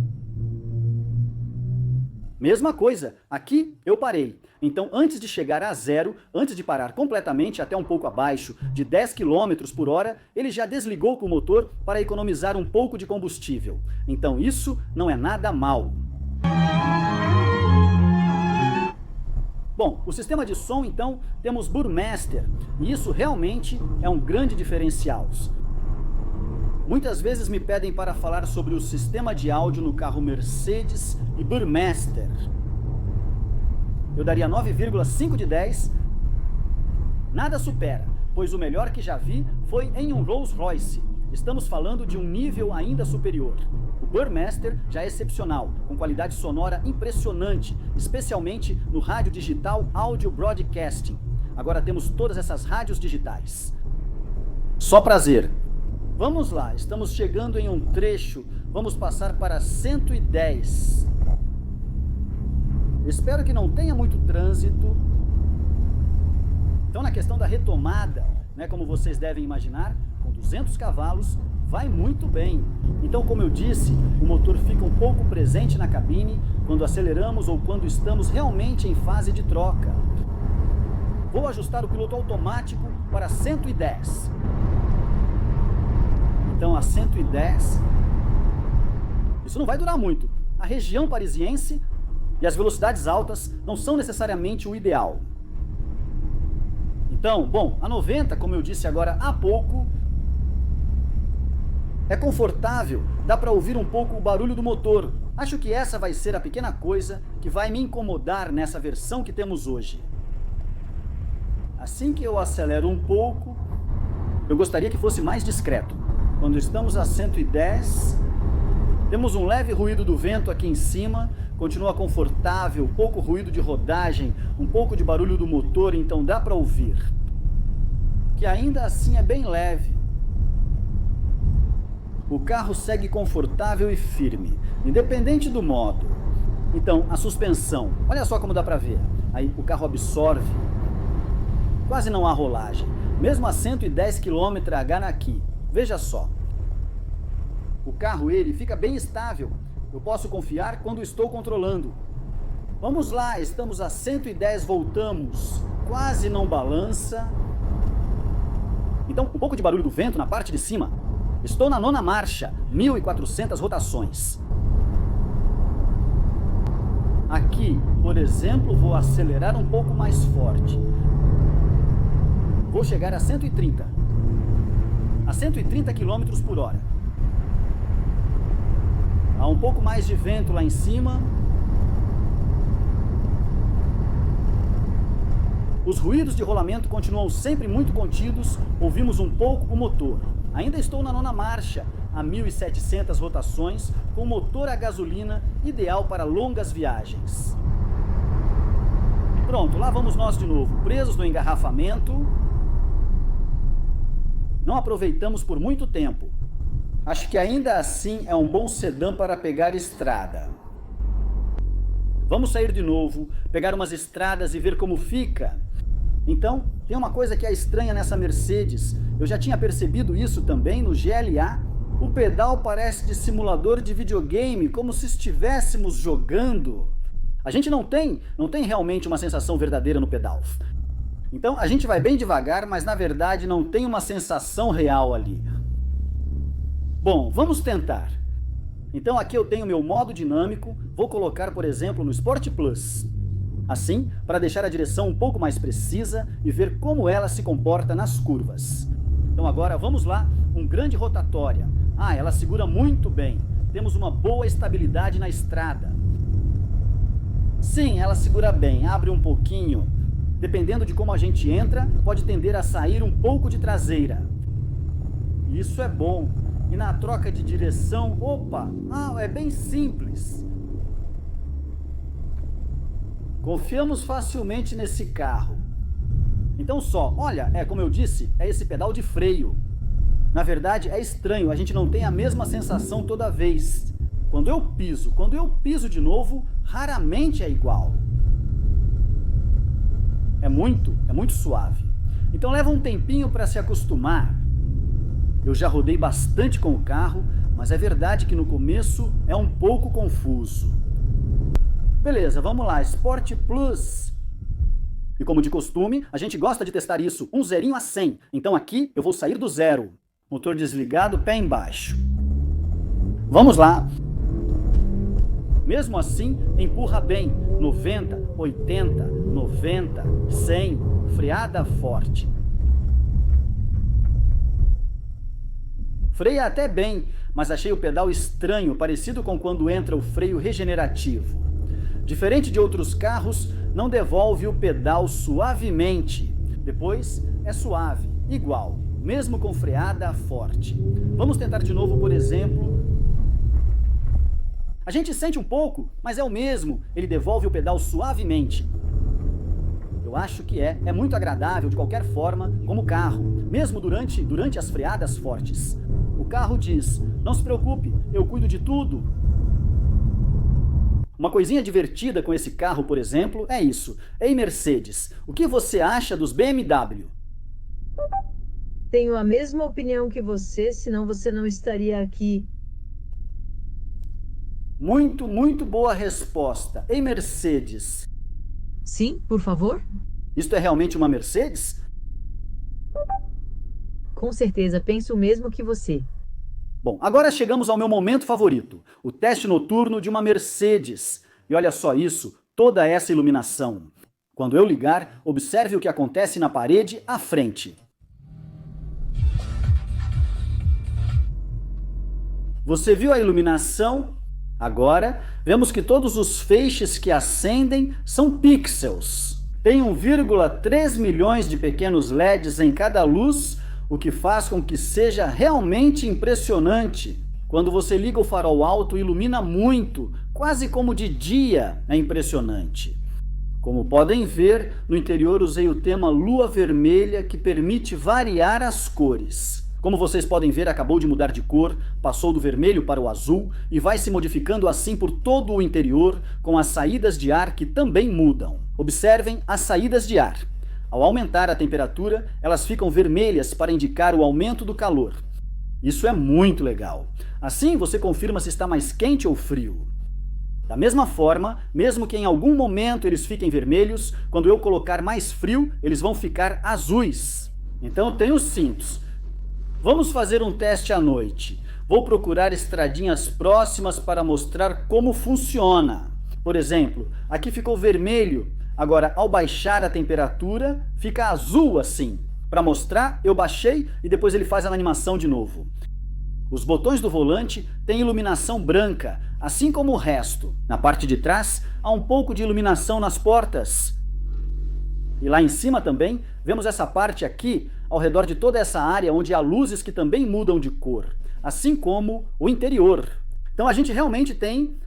Mesma coisa, aqui eu parei. Então, antes de chegar a zero, antes de parar completamente, até um pouco abaixo de 10 km por hora, ele já desligou com o motor para economizar um pouco de combustível. Então, isso não é nada mal. Bom, o sistema de som, então, temos Burmester, e isso realmente é um grande diferencial. Muitas vezes me pedem para falar sobre o sistema de áudio no carro Mercedes e Burmester. Eu daria 9,5 de 10. Nada supera, pois o melhor que já vi foi em um Rolls Royce. Estamos falando de um nível ainda superior. O Burmester já é excepcional, com qualidade sonora impressionante, especialmente no rádio digital Audio Broadcasting. Agora temos todas essas rádios digitais. Só prazer. Vamos lá, estamos chegando em um trecho, vamos passar para 110. Espero que não tenha muito trânsito. Então, na questão da retomada, como vocês devem imaginar, com 200 cavalos, vai muito bem. Então, como eu disse, o motor fica um pouco presente na cabine quando aceleramos ou quando estamos realmente em fase de troca. Vou ajustar o piloto automático para 110. Então, a 110, isso não vai durar muito. A região parisiense e as velocidades altas não são necessariamente o ideal. Então, bom, a 90, como eu disse agora há pouco, é confortável, dá para ouvir um pouco o barulho do motor. Acho que essa vai ser a pequena coisa que vai me incomodar nessa versão que temos hoje. Assim que eu acelero um pouco, Eu gostaria que fosse mais discreto. Quando estamos a 110, temos um leve ruído do vento aqui em cima, continua confortável, pouco ruído de rodagem, um pouco de barulho do motor, então dá para ouvir. Que ainda assim é bem leve. O carro segue confortável e firme, independente do modo. Então, a suspensão, olha só como dá para ver. Aí o carro absorve. Quase não há rolagem, mesmo a 110 km/h aqui. Veja só. O carro, ele fica bem estável. Eu posso confiar quando estou controlando. Vamos lá, estamos a 110, voltamos. Quase não balança. Então, um pouco de barulho do vento na parte de cima. Estou na 9ª marcha, 1.400 rotações. Aqui, por exemplo, vou acelerar um pouco mais forte. Vou chegar a 130. A 130 km por hora. Há um pouco mais de vento lá em cima. Os ruídos de rolamento continuam sempre muito contidos. Ouvimos um pouco o motor. Ainda estou na 9ª marcha, a 1.700 rotações, com motor a gasolina, ideal para longas viagens. Pronto, lá vamos nós de novo, presos no engarrafamento. Não aproveitamos por muito tempo. Acho que ainda assim é um bom sedã para pegar estrada. Vamos sair de novo, pegar umas estradas e ver como fica. Então, tem uma coisa que é estranha nessa Mercedes. Eu já tinha percebido isso também no GLA. O pedal parece de simulador de videogame, como se estivéssemos jogando. A gente não tem realmente uma sensação verdadeira no pedal. Então, a gente vai bem devagar, mas na verdade não tem uma sensação real ali. Bom, vamos tentar. Então aqui eu tenho meu modo dinâmico, vou colocar, por exemplo, no Sport Plus. Assim, para deixar a direção um pouco mais precisa e ver como ela se comporta nas curvas. Então agora vamos lá, grande rotatória. Ela segura muito bem. Temos uma boa estabilidade na estrada. Sim, ela segura bem, abre um pouquinho. Dependendo de como a gente entra, pode tender a sair um pouco de traseira. Isso é bom. E na troca de direção, é bem simples. Confiamos facilmente nesse carro. Então olha, como eu disse, é esse pedal de freio. Na verdade, é estranho, a gente não tem a mesma sensação toda vez. Quando eu piso de novo, raramente é igual. É muito suave. Então leva um tempinho para se acostumar. Eu já rodei bastante com o carro, mas é verdade que no começo é um pouco confuso. Beleza, vamos lá, Sport Plus. E como de costume, a gente gosta de testar isso, 0 a 100. Então aqui eu vou sair do 0. Motor desligado, pé embaixo. Vamos lá. Mesmo assim, empurra bem. 90, 80, 90, 100. Freada forte. Freia até bem, mas achei o pedal estranho, parecido com quando entra o freio regenerativo. Diferente de outros carros, não devolve o pedal suavemente. Depois é suave, igual, mesmo com freada forte. Vamos tentar de novo, por exemplo. A gente sente um pouco, mas é o mesmo. Ele devolve o pedal suavemente. Eu acho que é muito agradável de qualquer forma como carro, mesmo durante as freadas fortes. O carro diz, não se preocupe, eu cuido de tudo. Uma coisinha divertida com esse carro, por exemplo, é isso. Ei, Mercedes, o que você acha dos BMW? Tenho a mesma opinião que você, senão você não estaria aqui. Muito boa resposta. Ei, Mercedes. Sim, por favor? Isto é realmente uma Mercedes? Com certeza, penso o mesmo que você. Bom, agora chegamos ao meu momento favorito, o teste noturno de uma Mercedes. E olha só isso, toda essa iluminação. Quando eu ligar, observe o que acontece na parede à frente. Você viu a iluminação? Agora, vemos que todos os feixes que acendem são pixels. Tem 1,3 milhões de pequenos LEDs em cada luz, o que faz com que seja realmente impressionante. Quando você liga o farol alto, ilumina muito, quase como de dia, é impressionante. Como podem ver, no interior usei o tema Lua Vermelha, que permite variar as cores. Como vocês podem ver, acabou de mudar de cor, passou do vermelho para o azul e vai se modificando assim por todo o interior, com as saídas de ar que também mudam. Observem as saídas de ar. Ao aumentar a temperatura, elas ficam vermelhas para indicar o aumento do calor. Isso é muito legal. Assim você confirma se está mais quente ou frio. Da mesma forma, mesmo que em algum momento eles fiquem vermelhos, quando eu colocar mais frio, eles vão ficar azuis. Então tem os cintos. Vamos fazer um teste à noite. Vou procurar estradinhas próximas para mostrar como funciona. Por exemplo, aqui ficou vermelho. Agora, ao baixar a temperatura, fica azul assim. Para mostrar, eu baixei e depois ele faz a animação de novo. Os botões do volante têm iluminação branca, assim como o resto. Na parte de trás, há um pouco de iluminação nas portas. E lá em cima também, vemos essa parte aqui, ao redor de toda essa área, onde há luzes que também mudam de cor, assim como o interior. Então a gente realmente tem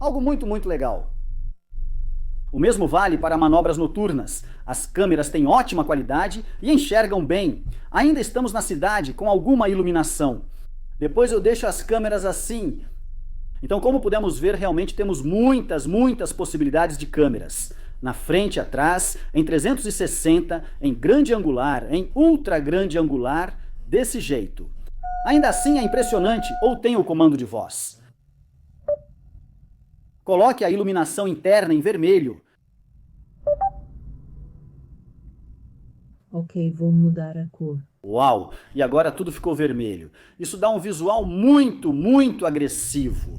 algo muito legal. O mesmo vale para manobras noturnas. As câmeras têm ótima qualidade e enxergam bem. Ainda estamos na cidade com alguma iluminação. Depois eu deixo as câmeras assim. Então, como pudemos ver, realmente temos muitas possibilidades de câmeras. Na frente e atrás, em 360, em grande angular, em ultra grande angular, desse jeito. Ainda assim é impressionante, ou tem o comando de voz. Coloque a iluminação interna em vermelho. Ok, vou mudar a cor. Uau! E agora tudo ficou vermelho. Isso dá um visual muito agressivo.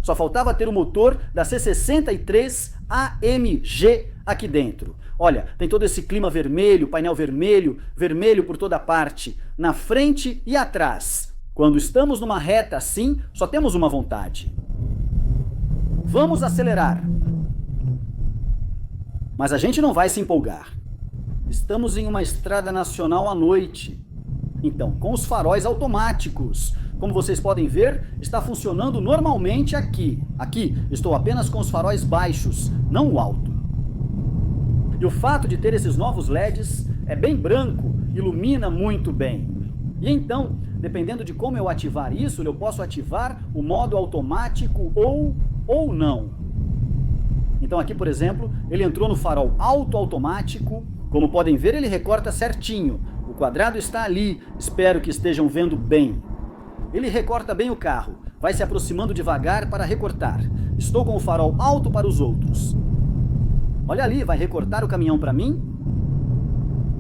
Só faltava ter o motor da C63 AMG aqui dentro. Olha, tem todo esse clima vermelho, painel vermelho, vermelho por toda parte, na frente e atrás. Quando estamos numa reta assim, só temos uma vontade. Vamos acelerar. Mas a gente não vai se empolgar. Estamos em uma estrada nacional à noite. Então, com os faróis automáticos. Como vocês podem ver, está funcionando normalmente aqui. Aqui, estou apenas com os faróis baixos, não o alto. E o fato de ter esses novos LEDs é bem branco, ilumina muito bem. E então, dependendo de como eu ativar isso, eu posso ativar o modo automático ou não. Então aqui, por exemplo, ele entrou no farol automático. Como podem ver, ele recorta certinho. O quadrado está ali, espero que estejam vendo bem. Ele recorta bem o carro, vai se aproximando devagar para recortar. Estou com o farol alto para os outros. Olha ali, vai recortar o caminhão para mim?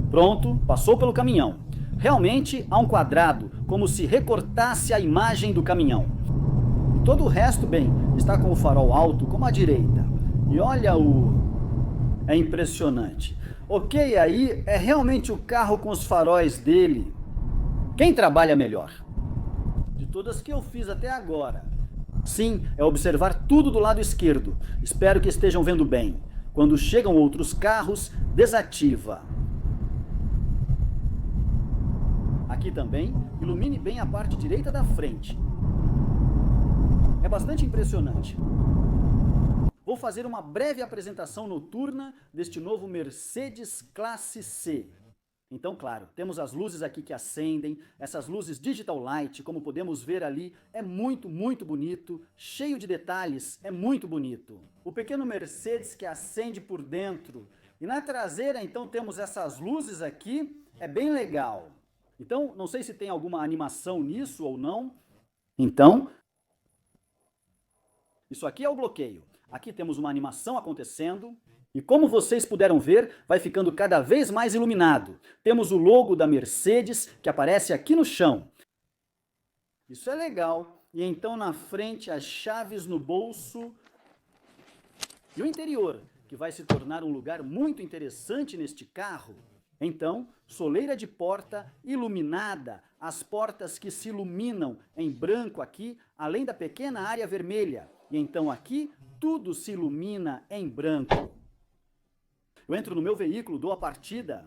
Pronto, passou pelo caminhão. Realmente há um quadrado, como se recortasse a imagem do caminhão. E todo o resto, bem, está com o farol alto como à direita. E olha É impressionante. Ok, aí é realmente o carro com os faróis dele. Quem trabalha melhor? De todas que eu fiz até agora. Sim, é observar tudo do lado esquerdo. Espero que estejam vendo bem. Quando chegam outros carros, desativa. Aqui também, ilumine bem a parte direita da frente. É bastante impressionante. Vou fazer uma breve apresentação noturna deste novo Mercedes Classe C. Então, claro, temos as luzes aqui que acendem, essas luzes Digital Light, como podemos ver ali, é muito bonito, cheio de detalhes, é muito bonito. O pequeno Mercedes que acende por dentro. E na traseira, então, temos essas luzes aqui, é bem legal. Então, não sei se tem alguma animação nisso ou não. Então, isso aqui é o bloqueio. Aqui temos uma animação acontecendo. E como vocês puderam ver, vai ficando cada vez mais iluminado. Temos o logo da Mercedes, que aparece aqui no chão. Isso é legal. E então na frente as chaves no bolso. E o interior, que vai se tornar um lugar muito interessante neste carro. Então, soleira de porta iluminada, as portas que se iluminam em branco aqui, além da pequena área vermelha. E então aqui, tudo se ilumina em branco. Eu entro no meu veículo, dou a partida.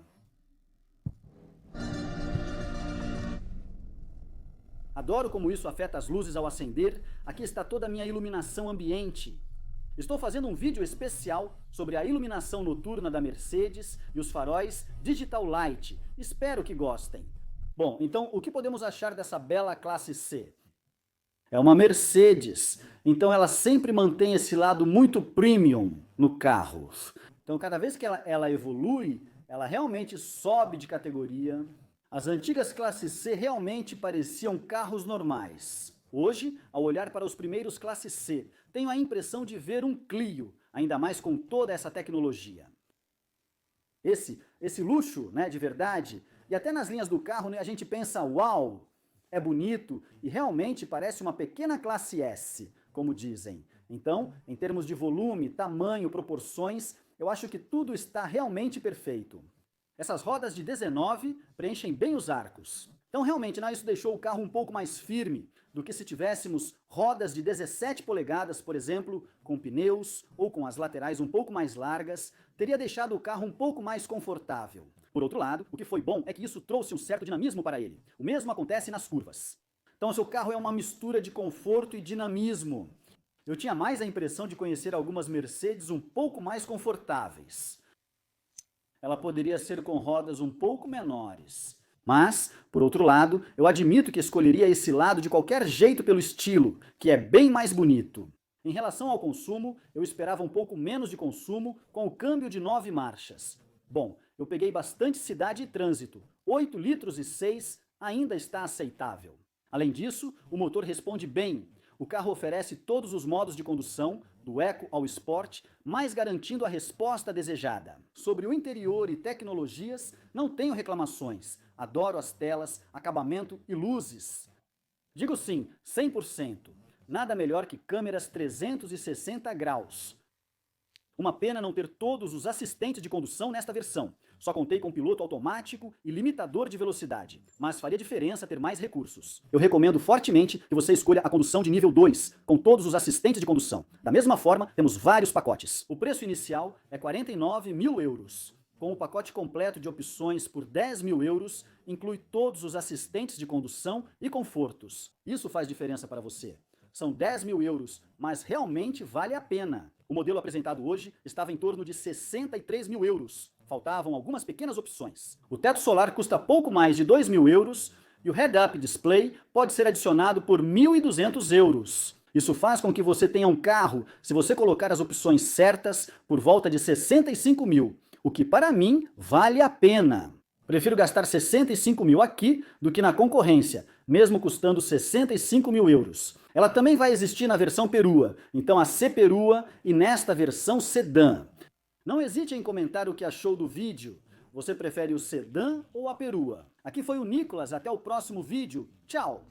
Adoro como isso afeta as luzes ao acender. Aqui está toda a minha iluminação ambiente. Estou fazendo um vídeo especial sobre a iluminação noturna da Mercedes e os faróis Digital Light. Espero que gostem. Bom, então o que podemos achar dessa bela classe C? É uma Mercedes, então ela sempre mantém esse lado muito premium no carro. Então cada vez que ela evolui, ela realmente sobe de categoria. As antigas classes C realmente pareciam carros normais. Hoje, ao olhar para os primeiros classe C, tenho a impressão de ver um Clio, ainda mais com toda essa tecnologia. Esse luxo, né, de verdade, e até nas linhas do carro, né, a gente pensa, uau, é bonito e realmente parece uma pequena classe S, como dizem. Então, em termos de volume, tamanho, proporções, eu acho que tudo está realmente perfeito. Essas rodas de 19 preenchem bem os arcos. Então, realmente, isso deixou o carro um pouco mais firme do que se tivéssemos rodas de 17 polegadas, por exemplo, com pneus ou com as laterais um pouco mais largas, teria deixado o carro um pouco mais confortável. Por outro lado, o que foi bom é que isso trouxe um certo dinamismo para ele. O mesmo acontece nas curvas. Então, o seu carro é uma mistura de conforto e dinamismo. Eu tinha mais a impressão de conhecer algumas Mercedes um pouco mais confortáveis. Ela poderia ser com rodas um pouco menores. Mas, por outro lado, eu admito que escolheria esse lado de qualquer jeito pelo estilo, que é bem mais bonito. Em relação ao consumo, eu esperava um pouco menos de consumo com o câmbio de 9 marchas. Bom, eu peguei bastante cidade e trânsito. 8 litros e 6 ainda está aceitável. Além disso, o motor responde bem. O carro oferece todos os modos de condução, do Eco ao Sport, mas garantindo a resposta desejada. Sobre o interior e tecnologias, não tenho reclamações. Adoro as telas, acabamento e luzes. Digo sim, 100%. Nada melhor que câmeras 360 graus. Uma pena não ter todos os assistentes de condução nesta versão. Só contei com piloto automático e limitador de velocidade, mas faria diferença ter mais recursos. Eu recomendo fortemente que você escolha a condução de nível 2, com todos os assistentes de condução. Da mesma forma, temos vários pacotes. O preço inicial é 49 mil euros. Com o pacote completo de opções por 10 mil euros, inclui todos os assistentes de condução e confortos. Isso faz diferença para você. São 10 mil euros, mas realmente vale a pena. O modelo apresentado hoje estava em torno de 63 mil euros. Faltavam algumas pequenas opções. O teto solar custa pouco mais de 2 mil euros e o head-up display pode ser adicionado por 1.200 euros. Isso faz com que você tenha um carro, se você colocar as opções certas, por volta de 65 mil, o que para mim vale a pena. Prefiro gastar 65 mil aqui do que na concorrência, mesmo custando 65 mil euros. Ela também vai existir na versão perua, então a C perua e nesta versão sedã. Não hesite em comentar o que achou do vídeo. Você prefere o sedã ou a perua? Aqui foi o Nicolas, até o próximo vídeo. Tchau!